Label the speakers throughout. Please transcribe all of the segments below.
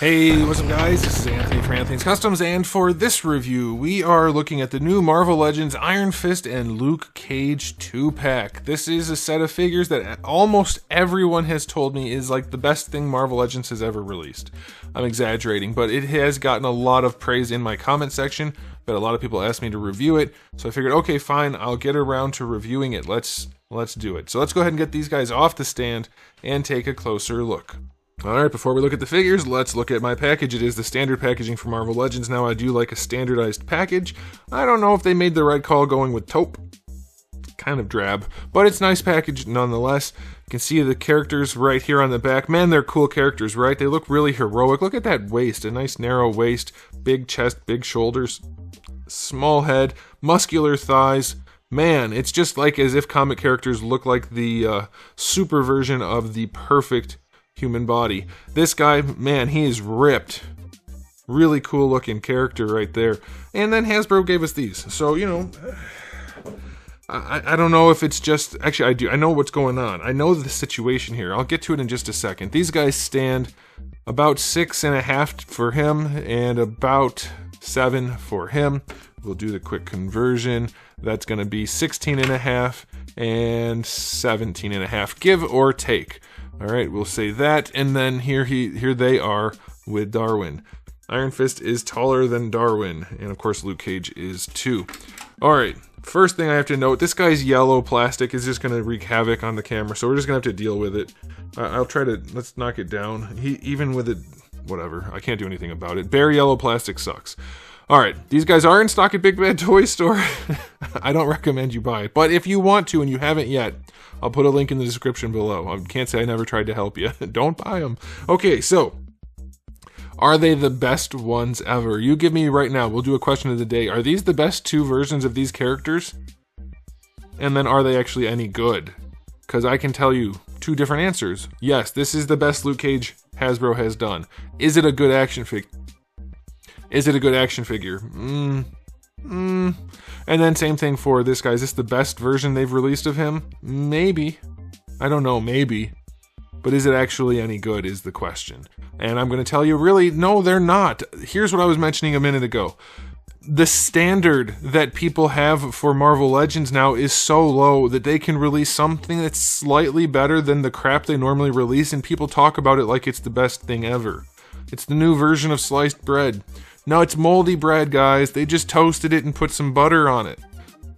Speaker 1: Hey, what's up guys? This is Anthony from Anthony's Customs, and for this review, we are looking at the new Marvel Legends Iron Fist and Luke Cage 2-pack. This is a set of figures that almost everyone has told me is like the best thing Marvel Legends has ever released. I'm exaggerating, but it has gotten a lot of praise in my comment section, but a lot of people asked me to review it, so I figured, okay, fine, I'll get around to reviewing it. Let's do it. So let's go ahead and get these guys off the stand and take a closer look. Alright, before we look at the figures, let's look at my package. It is the standard packaging for Marvel Legends. Now, I do like a standardized package. I don't know if they made the right call going with taupe. Kind of drab, but it's nice package nonetheless. You can see the characters right here on the back. Man, they're cool characters, right? They look really heroic. Look at that waist, a nice narrow waist, big chest, big shoulders, small head, muscular thighs. Man, it's just like as if comic characters look like the super version of the perfect human body. This guy, man, he is ripped. Really cool looking character right there. And then Hasbro gave us these. So, you know, I don't know if it's just... Actually, I do. I know what's going on. I know the situation here. I'll get to it in just a second. These guys stand about 6.5 for him and about 7 for him. We'll do the quick conversion. That's going to be 16.5 and 17.5, give or take. All right, we'll say that, and then here they are with Darwin. Iron Fist is taller than Darwin, and of course Luke Cage is too. All right, first thing I have to note, this guy's yellow plastic is just going to wreak havoc on the camera, so we're just going to have to deal with it. I'll try to, let's knock it down. Even with it, whatever, I can't do anything about it. Bare yellow plastic sucks. All right, these guys are in stock at Big Bad Toy Store. I don't recommend you buy it, but if you want to and you haven't yet, I'll put a link in the description below. I can't say I never tried to help you. Don't buy them. Okay, so are they the best ones ever? You give me right now. We'll do a question of the day. Are these the best two versions of these characters? And then are they actually any good? Because I can tell you two different answers. Yes, this is the best Luke Cage Hasbro has done. Is it a good action figure? Is it a good action figure? And then same thing for this guy. Is this the best version they've released of him? Maybe. I don't know, maybe. But is it actually any good is the question. And I'm going to tell you, really, no, they're not. Here's what I was mentioning a minute ago. The standard that people have for Marvel Legends now is so low that they can release something that's slightly better than the crap they normally release, and people talk about it like it's the best thing ever. It's the new version of sliced bread. No, it's moldy bread, guys. They just toasted it and put some butter on it.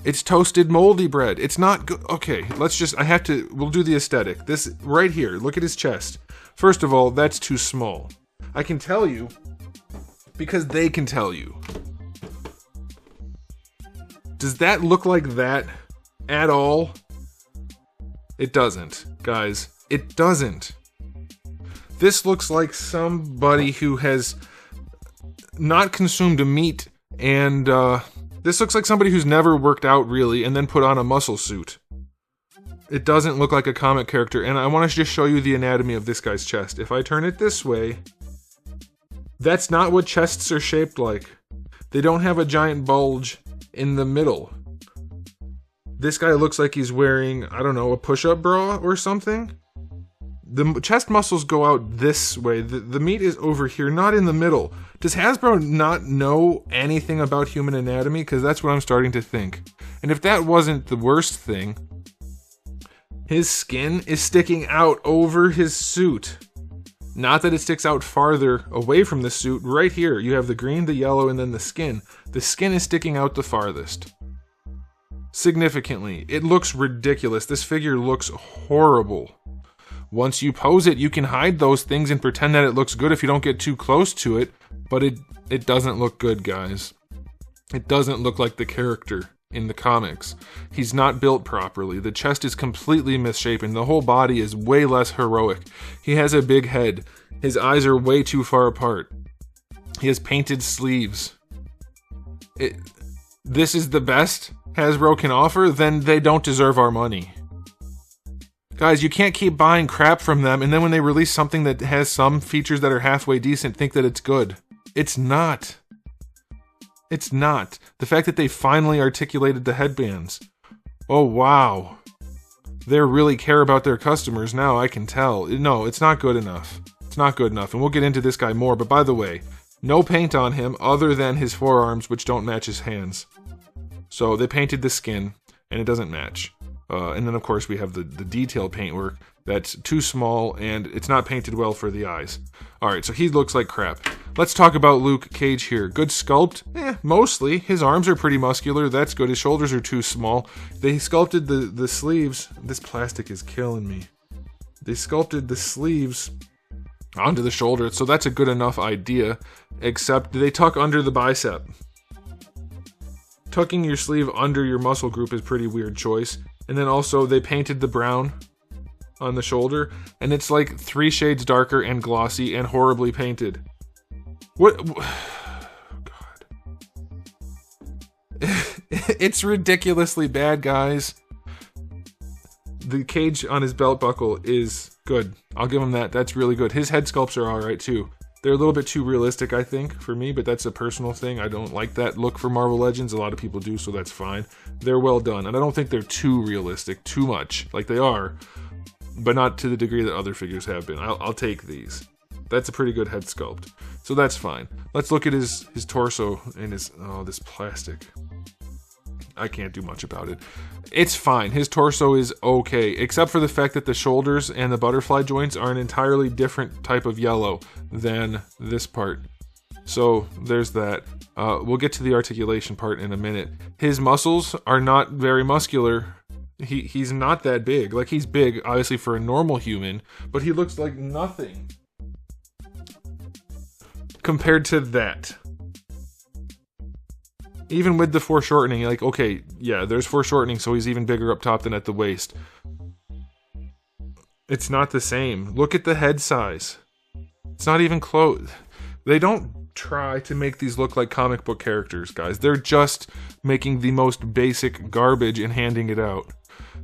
Speaker 1: It's toasted moldy bread. It's not good. Okay, we'll do the aesthetic. This right here, look at his chest. First of all, that's too small. I can tell you, because they can tell you. Does that look like that at all? It doesn't, guys. It doesn't. This looks like somebody who has not consumed a meat, and this looks like somebody who's never worked out really and then put on a muscle suit. It doesn't look like a comic character, and I want to just show you the anatomy of this guy's chest. If I turn it this way, that's not what chests are shaped like. They don't have a giant bulge in the middle. This guy looks like he's wearing, I don't know, a push-up bra or something. The chest muscles go out this way. The meat is over here, not in the middle. Does Hasbro not know anything about human anatomy? Because that's what I'm starting to think. And if that wasn't the worst thing, his skin is sticking out over his suit. Not that it sticks out farther away from the suit. Right here, you have the green, the yellow, and then the skin. The skin is sticking out the farthest. Significantly. It looks ridiculous. This figure looks horrible. Once you pose it, you can hide those things and pretend that it looks good if you don't get too close to it, but it doesn't look good, guys. It doesn't look like the character in the comics. He's not built properly. The chest is completely misshapen. The whole body is way less heroic. He has a big head. His eyes are way too far apart. He has painted sleeves. This is the best Hasbro can offer? Then they don't deserve our money. Guys, you can't keep buying crap from them, and then when they release something that has some features that are halfway decent, think that it's good. It's not. It's not. The fact that they finally articulated the headbands. Oh, wow. They really care about their customers now, I can tell. No, it's not good enough. It's not good enough. And we'll get into this guy more, but by the way, no paint on him other than his forearms, which don't match his hands. So they painted the skin, and it doesn't match. And then, of course, we have the detailed paintwork that's too small, and it's not painted well for the eyes. Alright, so he looks like crap. Let's talk about Luke Cage here. Good sculpt? Mostly. His arms are pretty muscular. That's good. His shoulders are too small. They sculpted the sleeves. This plastic is killing me. They sculpted the sleeves onto the shoulder, so that's a good enough idea, except they tuck under the bicep. Tucking your sleeve under your muscle group is a pretty weird choice. And then also they painted the brown on the shoulder, and it's like 3 shades darker and glossy and horribly painted. What? God. It's ridiculously bad, guys. The cage on his belt buckle is good. I'll give him that. That's really good. His head sculpts are alright too. They're a little bit too realistic, I think, for me, but that's a personal thing. I don't like that look for Marvel Legends. A lot of people do, so that's fine. They're well done, and I don't think they're too realistic, too much. Like, they are, but not to the degree that other figures have been. I'll take these. That's a pretty good head sculpt, so that's fine. Let's look at his torso and his... Oh, this plastic. I can't do much about it. It's fine. His torso is okay, except for the fact that the shoulders and the butterfly joints are an entirely different type of yellow than this part. So there's that. We'll get to the articulation part in a minute. His muscles are not very muscular. He's not that big. Like, he's big, obviously, for a normal human, but he looks like nothing compared to that. Even with the foreshortening, like, okay, yeah, there's foreshortening, so he's even bigger up top than at the waist. It's not the same. Look at the head size. It's not even close. They don't try to make these look like comic book characters, guys. They're just making the most basic garbage and handing it out.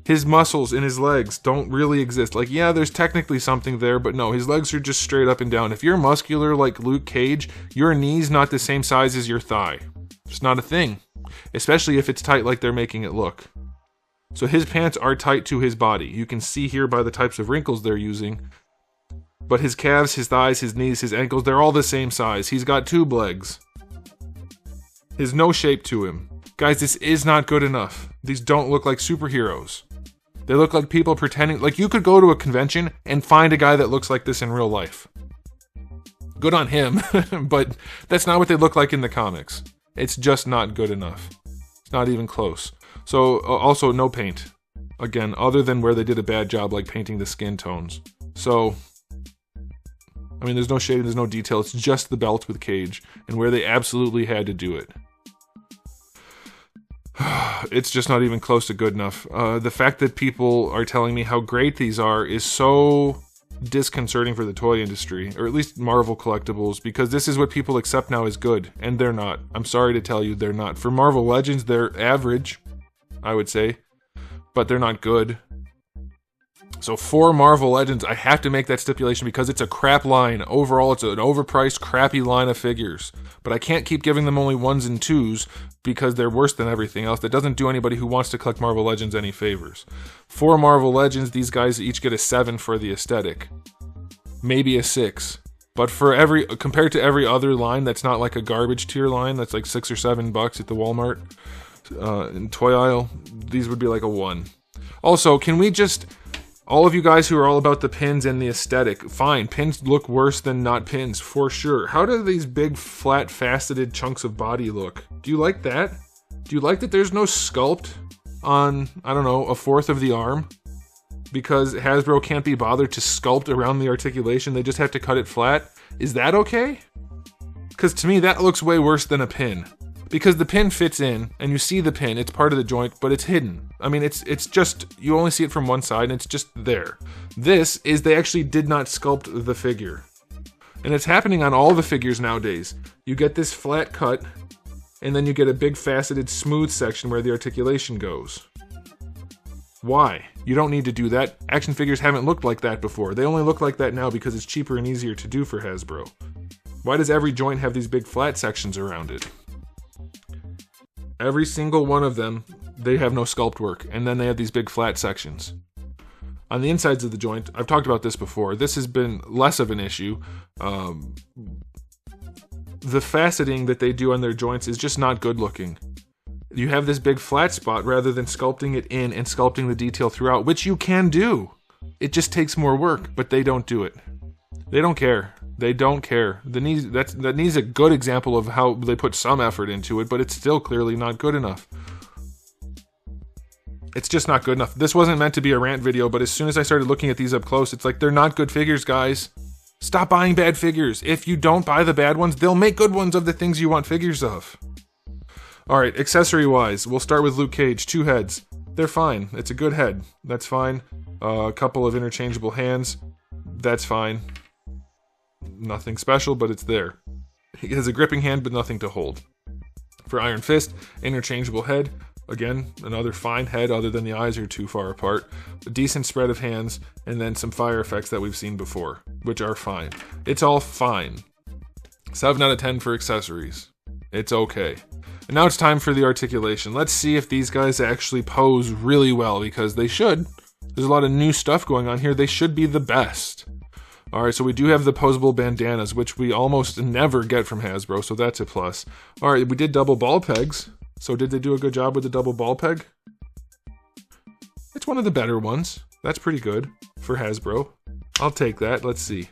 Speaker 1: His muscles in his legs don't really exist. Like, yeah, there's technically something there, but no, his legs are just straight up and down. If you're muscular like Luke Cage, your knee's not the same size as your thigh. It's not a thing, especially if it's tight like they're making it look. So his pants are tight to his body. You can see here by the types of wrinkles they're using. But his calves, his thighs, his knees, his ankles, they're all the same size. He's got tube legs. There's no shape to him. Guys, this is not good enough. These don't look like superheroes. They look like people pretending... Like, you could go to a convention and find a guy that looks like this in real life. Good on him, but that's not what they look like in the comics. It's just not good enough. It's not even close. So, also, no paint. Again, other than where they did a bad job, like painting the skin tones. So, I mean, there's no shading, there's no detail. It's just the belt with Cage, and where they absolutely had to do it. It's just not even close to good enough. The fact that people are telling me how great these are is so disconcerting for the toy industry, or at least Marvel collectibles, because this is what people accept now as good, and they're not. I'm sorry to tell you, they're not. For Marvel Legends, they're average, I would say, but they're not good. So for Marvel Legends, I have to make that stipulation because it's a crap line. Overall, it's an overpriced, crappy line of figures. But I can't keep giving them only 1s and 2s because they're worse than everything else. That doesn't do anybody who wants to collect Marvel Legends any favors. For Marvel Legends, these guys each get a 7 for the aesthetic. Maybe a 6. But for compared to every other line that's not like a garbage tier line, that's like $6 or $7 at the Walmart in toy aisle, these would be like a 1. Also, can we just... All of you guys who are all about the pins and the aesthetic, fine, pins look worse than not pins, for sure. How do these big, flat, faceted chunks of body look? Do you like that? Do you like that there's no sculpt on, I don't know, a fourth of the arm? Because Hasbro can't be bothered to sculpt around the articulation, they just have to cut it flat? Is that okay? Because to me, that looks way worse than a pin. Because the pin fits in, and you see the pin, it's part of the joint, but it's hidden. I mean, it's just, you only see it from one side, and it's just there. This is, they actually did not sculpt the figure. And it's happening on all the figures nowadays. You get this flat cut, and then you get a big faceted smooth section where the articulation goes. Why? You don't need to do that. Action figures haven't looked like that before. They only look like that now because it's cheaper and easier to do for Hasbro. Why does every joint have these big flat sections around it? Every single one of them, they have no sculpt work, and then they have these big flat sections. On the insides of the joint, I've talked about this before. This has been less of an issue. The faceting that they do on their joints is just not good looking. You have this big flat spot rather than sculpting it in and sculpting the detail throughout, which you can do. It just takes more work, but they don't do it. They don't care. They don't care. The knees, that knee's a good example of how they put some effort into it, but it's still clearly not good enough. It's just not good enough. This wasn't meant to be a rant video, but as soon as I started looking at these up close, it's like, they're not good figures, guys. Stop buying bad figures. If you don't buy the bad ones, they'll make good ones of the things you want figures of. Alright, accessory-wise, we'll start with Luke Cage. 2 heads. They're fine. It's a good head. That's fine. A couple of interchangeable hands. That's fine. Nothing special, but it's there. He has a gripping hand, but nothing to hold. For Iron Fist, interchangeable head. Again, another fine head, other than the eyes are too far apart. A decent spread of hands, and then some fire effects that we've seen before, which are fine. It's all fine. 7 out of 10 for accessories. It's okay. And now it's time for the articulation. Let's see if these guys actually pose really well, because they should. There's a lot of new stuff going on here. They should be the best. Alright, so we do have the posable bandanas, which we almost never get from Hasbro, so that's a plus. Alright, we did double ball pegs. So did they do a good job with the double ball peg? It's one of the better ones. That's pretty good for Hasbro. I'll take that. Let's see.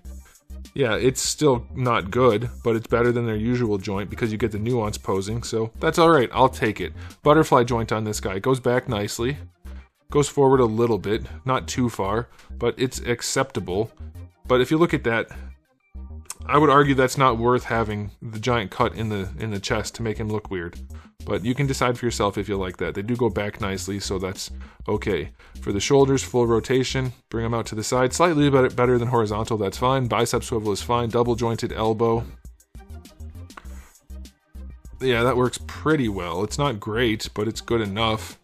Speaker 1: Yeah, it's still not good, but it's better than their usual joint because you get the nuance posing, so that's alright. I'll take it. Butterfly joint on this guy. Goes back nicely. Goes forward a little bit. Not too far, but it's acceptable. But if you look at that, I would argue that's not worth having the giant cut in the chest to make him look weird. But you can decide for yourself if you like that. They do go back nicely, so that's okay. For the shoulders, full rotation. Bring them out to the side. Slightly better than horizontal, that's fine. Bicep swivel is fine. Double jointed elbow. Yeah, that works pretty well. It's not great, but it's good enough.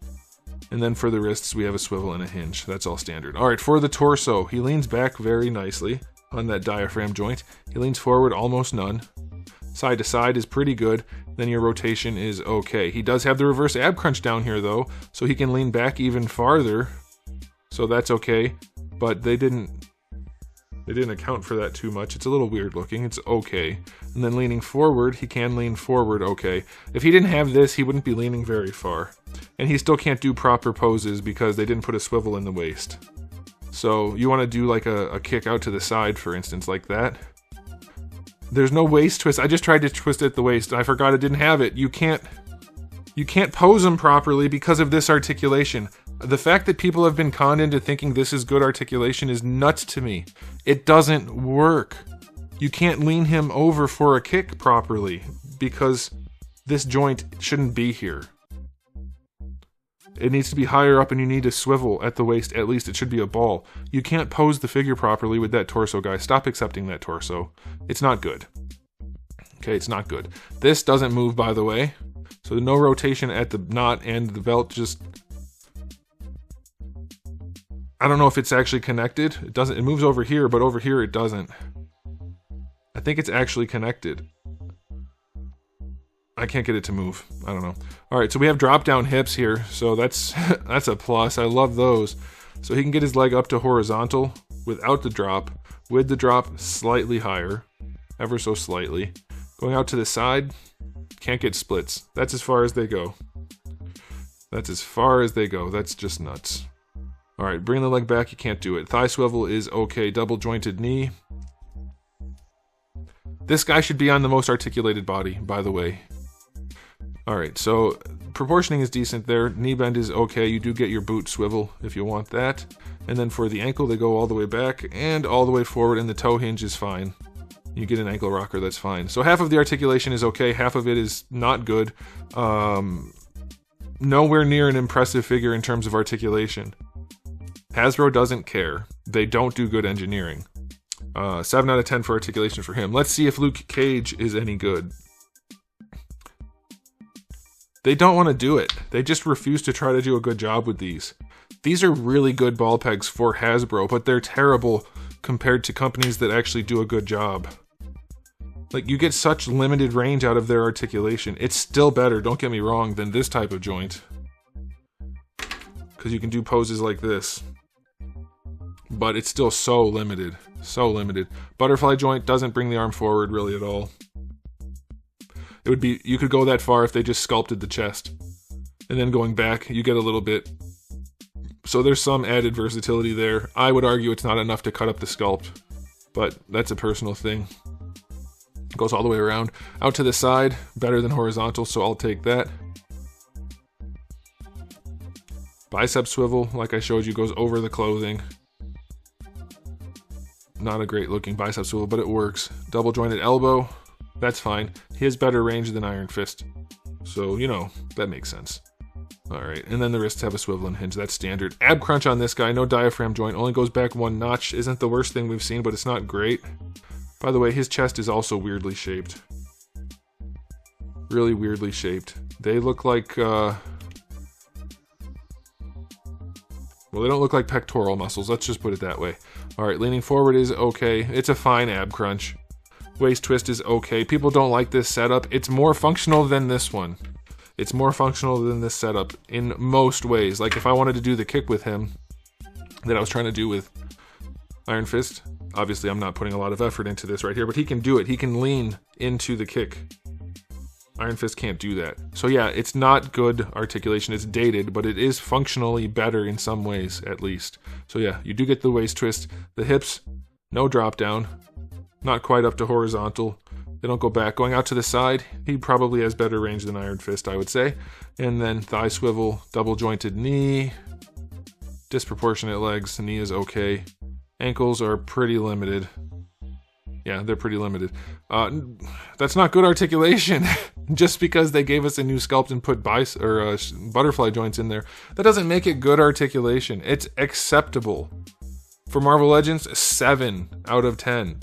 Speaker 1: And then for the wrists, we have a swivel and a hinge. That's all standard. Alright, for the torso, he leans back very nicely on that diaphragm joint. He leans forward almost none. Side to side is pretty good. Then your rotation is okay. He does have the reverse ab crunch down here though, so he can lean back even farther. So that's okay. But they didn't account for that too much. It's a little weird looking. It's okay. And then leaning forward, he can lean forward okay. If he didn't have this, he wouldn't be leaning very far. And he still can't do proper poses because they didn't put a swivel in the waist. So you want to do like a kick out to the side, for instance, like that. There's no waist twist. I just tried to twist it at the waist. I forgot I didn't have it. You can't pose them properly because of this articulation. The fact that people have been conned into thinking this is good articulation is nuts to me. It doesn't work. You can't lean him over for a kick properly because this joint shouldn't be here. It needs to be higher up and you need a swivel at the waist, at least it should be a ball. You can't pose the figure properly with that torso, guys. Stop accepting that torso. It's not good. Okay, it's not good. This doesn't move, by the way. So no rotation at the knot and the belt just... I don't know if it's actually connected. It doesn't. It moves over here, but over here it doesn't. I think it's actually connected. I can't get it to move. I don't know. Alright, so we have drop down hips here, so that's a plus. I love those. So he can get his leg up to horizontal without the drop. With the drop, slightly higher. Ever so slightly. Going out to the side, can't get splits. That's as far as they go. That's as far as they go. That's just nuts. Alright, bring the leg back, you can't do it. Thigh swivel is okay. Double jointed knee. This guy should be on the most articulated body, by the way. Alright, so proportioning is decent there. Knee bend is okay. You do get your boot swivel if you want that. And then for the ankle, they go all the way back and all the way forward, and the toe hinge is fine. You get an ankle rocker, that's fine. So half of the articulation is okay, half of it is not good. Nowhere near an impressive figure in terms of articulation. Hasbro doesn't care. They don't do good engineering. 7 out of 10 for articulation for him. Let's see if Luke Cage is any good. They don't want to do it. They just refuse to try to do a good job with these. These are really good ball pegs for Hasbro, but they're terrible compared to companies that actually do a good job. Like, you get such limited range out of their articulation. It's still better, don't get me wrong, than this type of joint. Because you can do poses like this. but it's still so limited. So limited. Butterfly joint doesn't bring the arm forward really at all. It would be, you could go that far if they just sculpted the chest. And then going back, you get a little bit. So there's some added versatility there. I would argue it's not enough to cut up the sculpt, but that's a personal thing. It goes all the way around. Out to the side, better than horizontal, so I'll take that. Bicep swivel, like I showed you, goes over the clothing. Not a great looking bicep swivel, but it works. Double jointed elbow, that's fine. He has better range than Iron Fist. So, you know, that makes sense. Alright, and then the wrists have a swivel and hinge, that's standard. Ab crunch on this guy, no diaphragm joint, only goes back 1 notch. Isn't the worst thing we've seen, but it's not great. By the way, his chest is also weirdly shaped. Really weirdly shaped. They look like, well, they don't look like pectoral muscles, let's just put it that way. Alright, leaning forward is okay. It's a fine ab crunch. Waist twist is okay. People don't like this setup. It's more functional than this one. It's more functional than this setup in most ways. Like if I wanted to do the kick with him that I was trying to do with Iron Fist, obviously I'm not putting a lot of effort into this right here, but he can do it. He can lean into the kick. Iron Fist can't do that. So yeah, it's not good articulation. It's dated, but it is functionally better in some ways, at least. So yeah, you do get the waist twist. The hips, no drop down. Not quite up to horizontal. They don't go back. Going out to the side, he probably has better range than Iron Fist, I would say. And then thigh swivel, double jointed knee, disproportionate legs, knee is okay. Ankles are pretty limited. Yeah, they're pretty limited. That's not good articulation. Just because they gave us a new sculpt and put butterfly joints in there, that doesn't make it good articulation. It's acceptable. For Marvel Legends, 7 out of 10.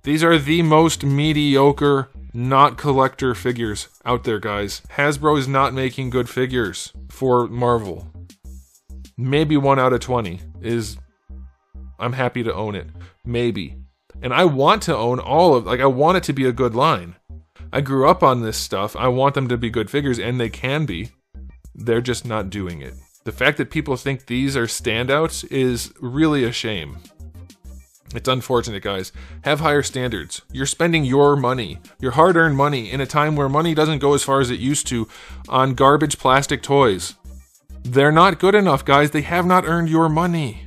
Speaker 1: These are the most mediocre, not collector figures out there, guys. Hasbro is not making good figures for Marvel. Maybe 1 out of 20 is, I'm happy to own it. Maybe. And I want to own all of, like, I want it to be a good line. I grew up on this stuff. I want them to be good figures, and they can be. They're just not doing it. The fact that people think these are standouts is really a shame. It's unfortunate, guys. Have higher standards. You're spending your money, your hard-earned money, in a time where money doesn't go as far as it used to, on garbage plastic toys. They're not good enough, guys. They have not earned your money.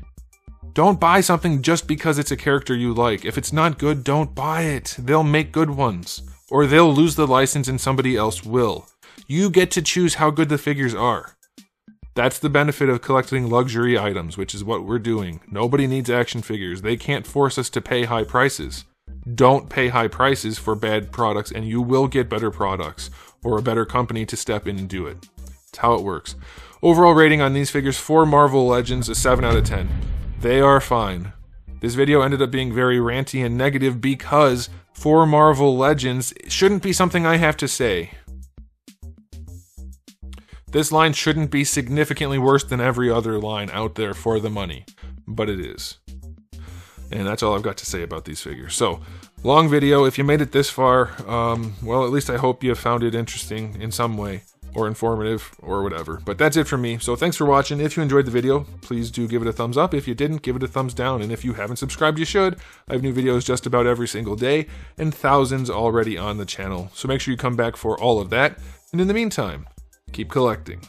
Speaker 1: Don't buy something just because it's a character you like. If it's not good, don't buy it. They'll make good ones. Or they'll lose the license and somebody else will. You get to choose how good the figures are. That's the benefit of collecting luxury items, which is what we're doing. Nobody needs action figures. They can't force us to pay high prices. Don't pay high prices for bad products, and you will get better products, or a better company to step in and do it. That's how it works. Overall rating on these figures for Marvel Legends is 7 out of 10. They are fine. This video ended up being very ranty and negative because for Marvel Legends, it shouldn't be something I have to say. This line shouldn't be significantly worse than every other line out there for the money, but it is. And that's all I've got to say about these figures. So, long video. If you made it this far, well, at least I hope you found it interesting in some way, or informative, or whatever. But that's it from me. So thanks for watching. If you enjoyed the video, please do give it a thumbs up. If you didn't, give it a thumbs down. And if you haven't subscribed, you should. I have new videos just about every single day, and thousands already on the channel. So make sure you come back for all of that. And in the meantime, keep collecting.